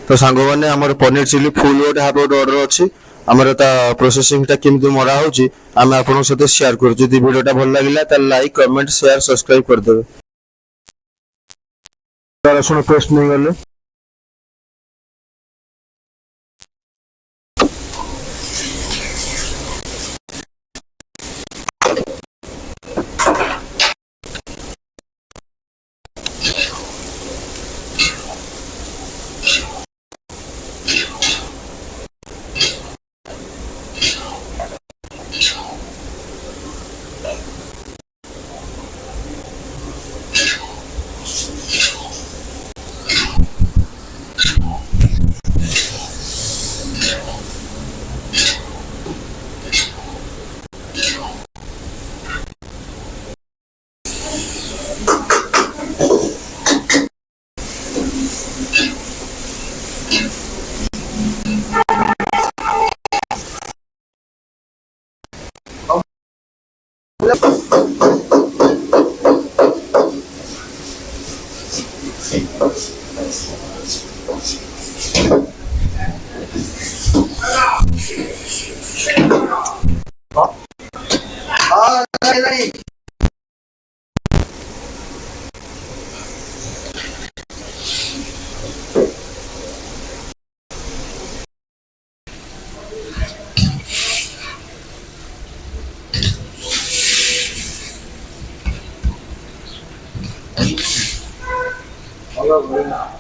तो सांग मैंने आमर पनीर चिली फुल गोटे हाफ गोटे ऑर्डर अच्छी आमर ता प्रोसेसिंगटा केमती मरा होची आम आपन सहित शेयर करू जदि वीडियोटा भल लागिला त लाइक कमेंट शेयर सब्सक्राइब कर देबे। रसुण पेस्ट नहीं गले Hello,